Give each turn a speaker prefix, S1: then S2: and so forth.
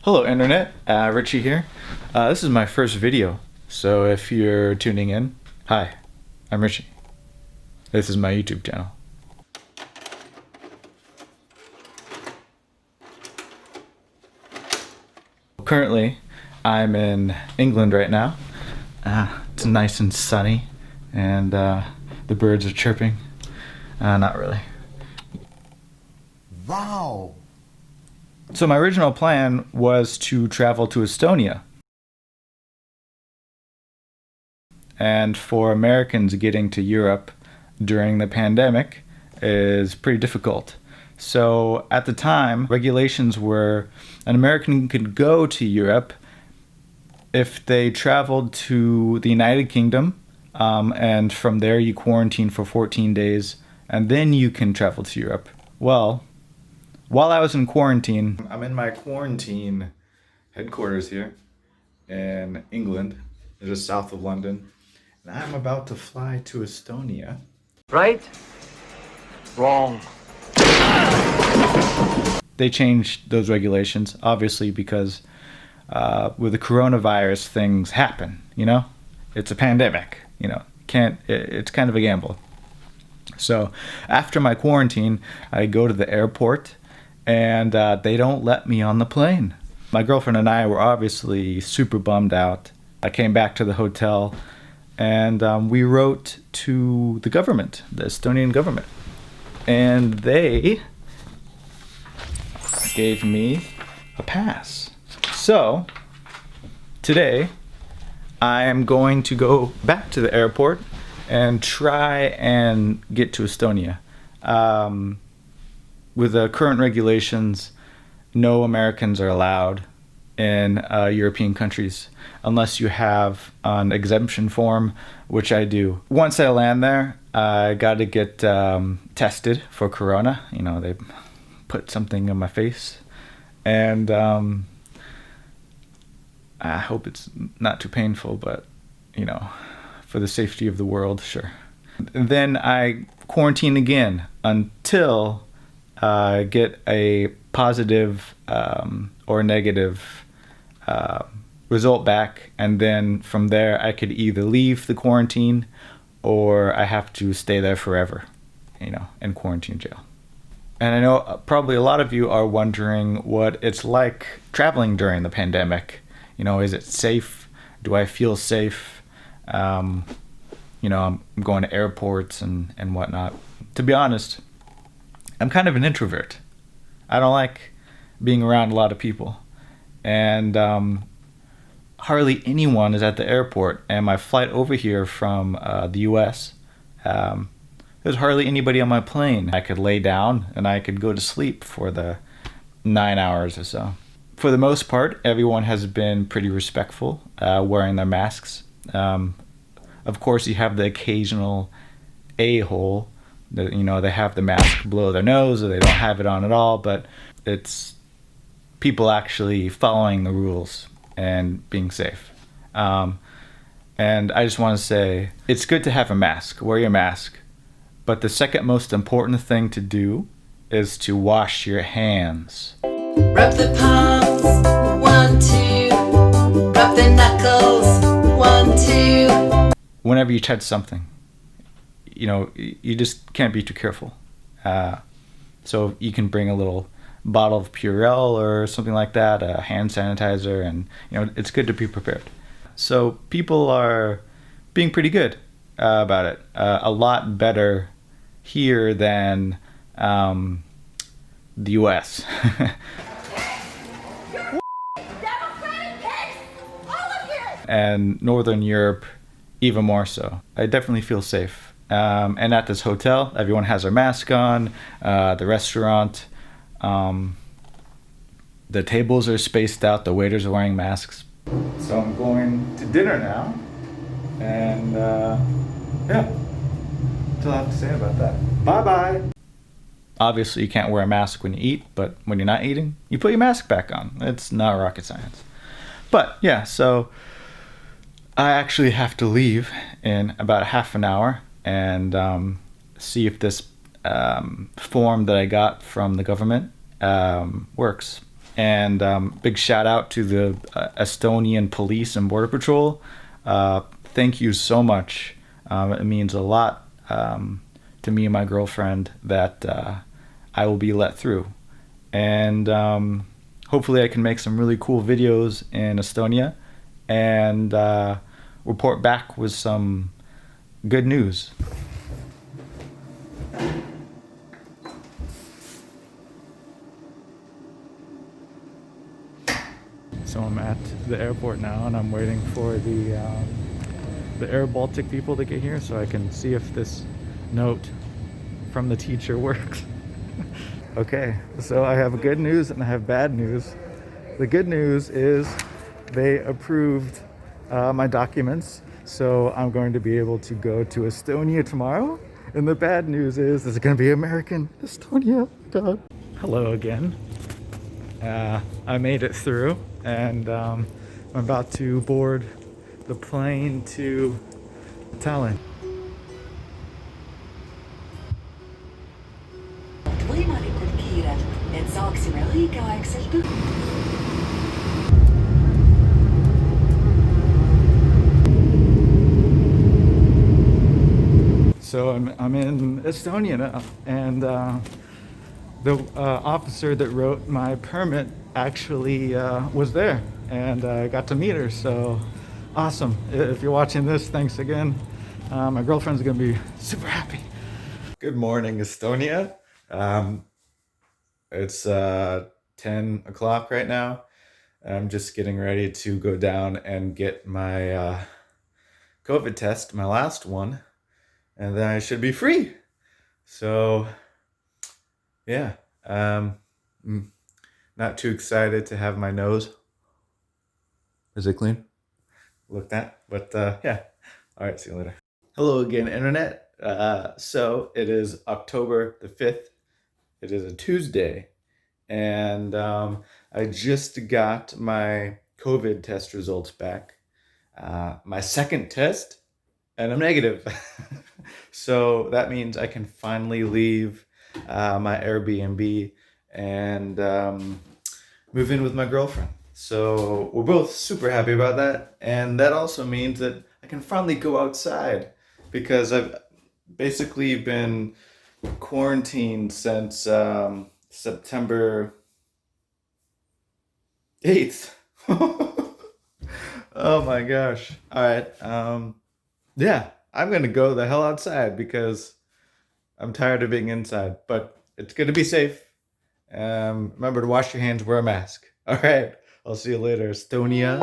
S1: Hello Internet, Richie here. This is my first video, so if you're tuning in, hi, I'm Richie. This is my YouTube channel. Currently, I'm in England right now. It's nice and sunny, and the birds are chirping. Not really.
S2: Wow!
S1: So my original plan was to travel to Estonia. And for Americans, getting to Europe during the pandemic is pretty difficult. So at the time, regulations were an American could go to Europe if they traveled to the United Kingdom, and from there you quarantine for 14 days, and then you can travel to Europe. Well, while I was in quarantine, I'm in my quarantine headquarters here in England, just south of London, and I'm about to fly to Estonia.
S2: Right? Wrong.
S1: They changed those regulations, obviously, because with the coronavirus, things happen, you know? It's a pandemic, you know? It's kind of a gamble. So after my quarantine, I go to the airport, and they don't let me on the plane. My girlfriend and I were obviously super bummed out. I came back to the hotel, and we wrote to the government, the Estonian government, and they gave me a pass. So today I am going to go back to the airport and try and get to Estonia. With the current regulations, no Americans are allowed in European countries unless you have an exemption form, which I do. Once I land there, I got to get tested for corona. You know, they put something in my face, and I hope it's not too painful, but you know, for the safety of the world, sure. And then I quarantine again until get a positive or negative result back, and then from there I could either leave the quarantine or I have to stay there forever, you know, in quarantine jail. And I know probably a lot of you are wondering what it's like traveling during the pandemic. You know, is it safe? Do I feel safe? You know, I'm going to airports and whatnot. To be honest, I'm kind of an introvert. I don't like being around a lot of people. And hardly anyone is at the airport. And my flight over here from the US, there's hardly anybody on my plane. I could lay down and I could go to sleep for the 9 hours or so. For the most part, everyone has been pretty respectful, wearing their masks. Of course, you have the occasional a-hole that, you know, they have the mask below their nose or they don't have it on at all, but it's people actually following the rules and being safe. And I just want to say, it's good to have a mask, wear your mask, but the second most important thing to do is to wash your hands.
S3: Rub the palms, 1, 2. Rub the knuckles, 1, 2.
S1: Whenever you touch something, you know, you just can't be too careful. So you can bring a little bottle of Purell or something like that, a hand sanitizer, and you know, it's good to be prepared. So people are being pretty good about it. A lot better here than the US. And Northern Europe even more so. I definitely feel safe. And at this hotel, everyone has their mask on. The restaurant, the tables are spaced out, the waiters are wearing masks. So I'm going to dinner now, and yeah, that's all I have to say about that. Bye-bye. Obviously you can't wear a mask when you eat, but when you're not eating, you put your mask back on. It's not rocket science. But yeah, so I actually have to leave in about half an hour and see if this form that I got from the government works. And big shout out to the Estonian police and border patrol. Thank you so much. It means a lot to me and my girlfriend that I will be let through. And hopefully I can make some really cool videos in Estonia and report back with some good news. So I'm at the airport now, and I'm waiting for the Air Baltic people to get here so I can see if this note from the teacher works. Okay, so I have good news and I have bad news. The good news is they approved my documents, so I'm going to be able to go to Estonia tomorrow. And the bad news is this is going to be American Estonia. God. Hello again. I made it through, and I'm about to board the plane to Tallinn.
S4: Võimalikult kiirelt, et saaksime õigeaegselt
S1: So I'm in Estonia now, and the officer that wrote my permit actually was there, and I got to meet her. So awesome! If you're watching this, thanks again. My girlfriend's gonna be super happy. Good morning, Estonia. It's 10 o'clock right now. I'm just getting ready to go down and get my COVID test, my last one, and then I should be free. So yeah, not too excited to have my nose. Is it clean? Looked at, but yeah. All right, see you later. Hello again, internet. So it is October the 5th. It is a Tuesday, and I just got my COVID test results back. My second test, and I'm negative. So that means I can finally leave my Airbnb and move in with my girlfriend. So we're both super happy about that. And that also means that I can finally go outside, because I've basically been quarantined since September 8th. Oh my gosh. All right. Yeah, I'm going to go the hell outside because I'm tired of being inside, but it's going to be safe. Remember to wash your hands, wear a mask. All right. I'll see you later, Estonia.